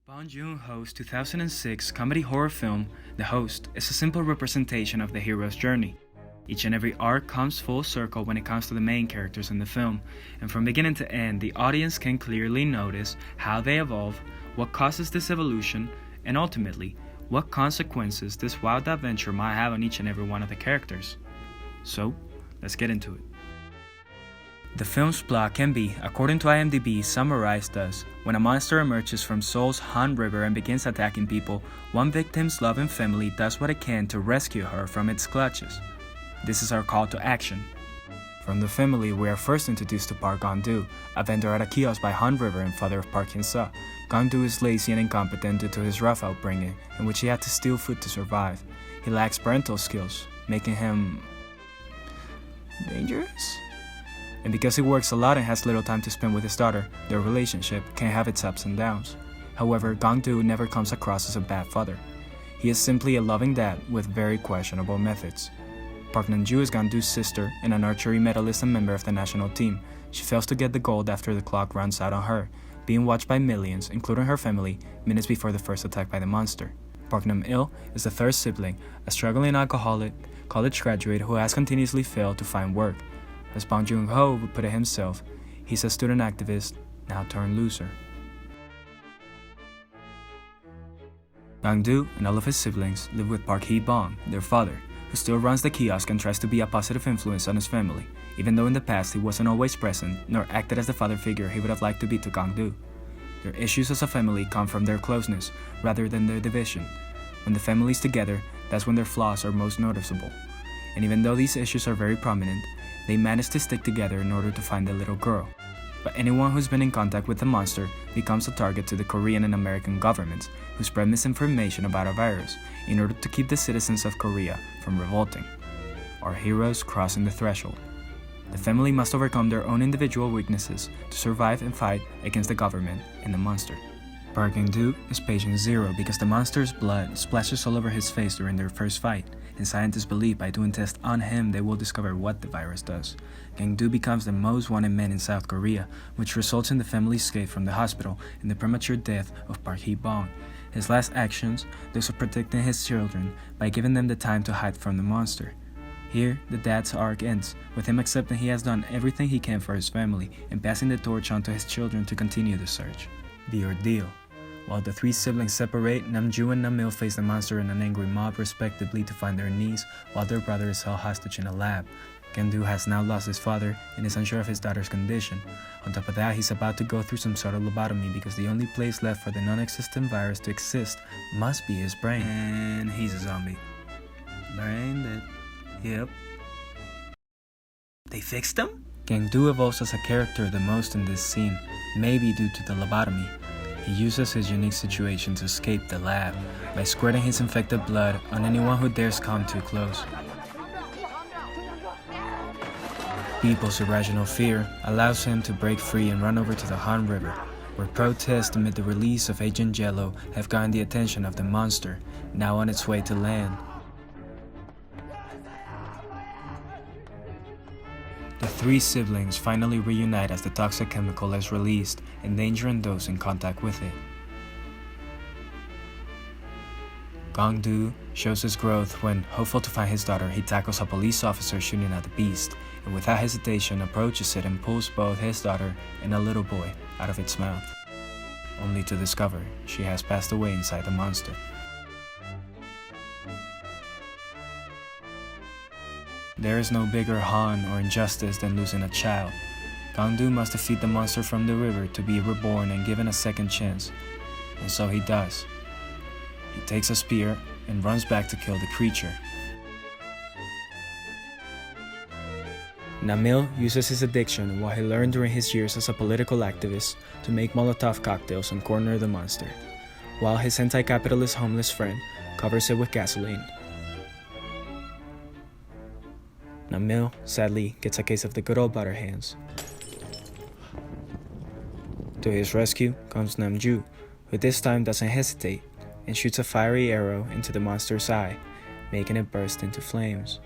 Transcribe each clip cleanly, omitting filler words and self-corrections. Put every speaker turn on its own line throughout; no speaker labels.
Bong Joon-ho's 2006 comedy horror film, The Host, is a simple representation of the hero's journey. Each and every arc comes full circle when it comes to the main characters in the film, and from beginning to end, the audience can clearly notice how they evolve, what causes this evolution, and ultimately, what consequences this wild adventure might have on each and every one of the characters. So, let's get into it. The film's plot can be, according to IMDb, summarized as: when a monster emerges from Seoul's Han River and begins attacking people, one victim's loving family does what it can to rescue her from its clutches. This is our call to action. From the family, we are first introduced to Park Gong-doo, a vendor at a kiosk by Han River and father of Park Hyun-suk. Gong-doo is lazy and incompetent due to his rough upbringing, in which he had to steal food to survive. He lacks parental skills, making him dangerous? And because he works a lot and has little time to spend with his daughter, their relationship can have its ups and downs. However, Gong-doo never comes across as a bad father. He is simply a loving dad with very questionable methods. Park Nam-ju is Gong-doo's sister and an archery medalist and member of the national team. She fails to get the gold after the clock runs out on her, being watched by millions, including her family, minutes before the first attack by the monster. Park Nam-il is the third sibling, a struggling alcoholic college graduate who has continuously failed to find work. As Bong Joon-ho would put it himself, he's a student activist, now turned loser. Gong-doo and all of his siblings live with Park Hee-bong, their father, who still runs the kiosk and tries to be a positive influence on his family, even though in the past he wasn't always present nor acted as the father figure he would have liked to be to Gong-doo. Their issues as a family come from their closeness rather than their division. When the family's together, that's when their flaws are most noticeable. And even though these issues are very prominent, they manage to stick together in order to find the little girl. But anyone who's been in contact with the monster becomes a target to the Korean and American governments, who spread misinformation about a virus in order to keep the citizens of Korea from revolting. Our heroes crossing the threshold. The family must overcome their own individual weaknesses to survive and fight against the government and the monster. Park Gong-doo is patient zero because the monster's blood splashes all over his face during their first fight, and scientists believe by doing tests on him they will discover what the virus does. Gong-doo becomes the most wanted man in South Korea, which results in the family's escape from the hospital and the premature death of Park Hee-bong. His last actions, those of protecting his children by giving them the time to hide from the monster. Here, the dad's arc ends, with him accepting he has done everything he can for his family and passing the torch on to his children to continue the search. The ordeal. While the three siblings separate, Nam-ju and Nam-il face the monster and an angry mob respectively to find their niece, while their brother is held hostage in a lab. Gong-doo has now lost his father and is unsure of his daughter's condition. On top of that, he's about to go through some sort of lobotomy because the only place left for the non-existent virus to exist must be his brain. And he's a zombie. Brain dead. Yep. They fixed him? Gong-doo evolves as a character the most in this scene, maybe due to the lobotomy. He uses his unique situation to escape the lab by squirting his infected blood on anyone who dares come too close. People's irrational fear allows him to break free and run over to the Han River, where protests amid the release of Agent Yellow have gotten the attention of the monster, now on its way to land. The three siblings finally reunite as the toxic chemical is released, endangering those in contact with it. Gong-doo shows his growth when, hopeful to find his daughter, he tackles a police officer shooting at the beast, and without hesitation approaches it and pulls both his daughter and a little boy out of its mouth, only to discover she has passed away inside the monster. There is no bigger harm or injustice than losing a child. Gong-doo must defeat the monster from the river to be reborn and given a second chance, and so he does. He takes a spear and runs back to kill the creature. Nam-il uses his addiction and what he learned during his years as a political activist to make Molotov cocktails and corner the monster, while his anti-capitalist homeless friend covers it with gasoline. Nam-il, sadly, gets a case of the good old butter hands. To his rescue comes Nam-ju, who this time doesn't hesitate and shoots a fiery arrow into the monster's eye, making it burst into flames.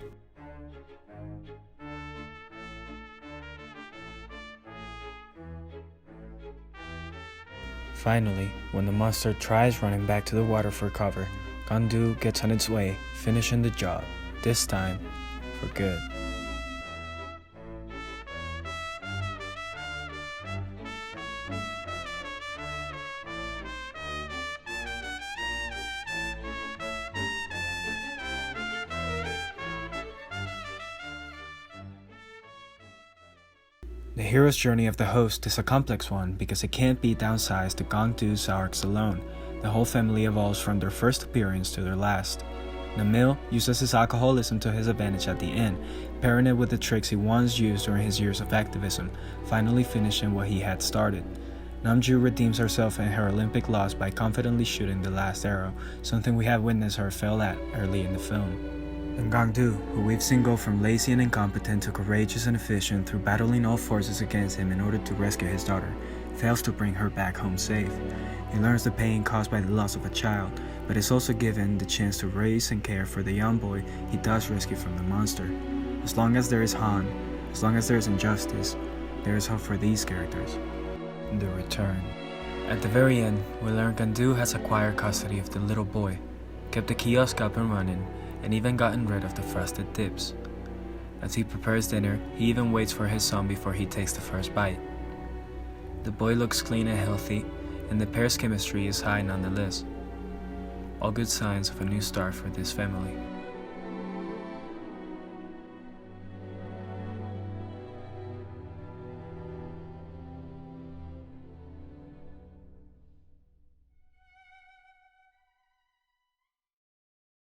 Finally, when the monster tries running back to the water for cover, Gangdu gets on its way, finishing the job, this time for good. The hero's journey of the host is a complex one because it can't be downsized to Gangdu's arcs alone. The whole family evolves from their first appearance to their last. Namil uses his alcoholism to his advantage at the end, pairing it with the tricks he once used during his years of activism, finally finishing what he had started. Namju redeems herself in her Olympic loss by confidently shooting the last arrow, something we have witnessed her fail at early in the film. And Gangdu, who we've seen go from lazy and incompetent to courageous and efficient through battling all forces against him in order to rescue his daughter, fails to bring her back home safe. He learns the pain caused by the loss of a child, but is also given the chance to raise and care for the young boy he does rescue from the monster. As long as there is Han, as long as there is injustice, there is hope for these characters. The Return. At the very end, we learn Gangdu has acquired custody of the little boy, kept the kiosk up and running, and even gotten rid of the frosted dips. As he prepares dinner, he even waits for his son before he takes the first bite. The boy looks clean and healthy, and the pair's chemistry is high nonetheless. All good signs of a new start for this family.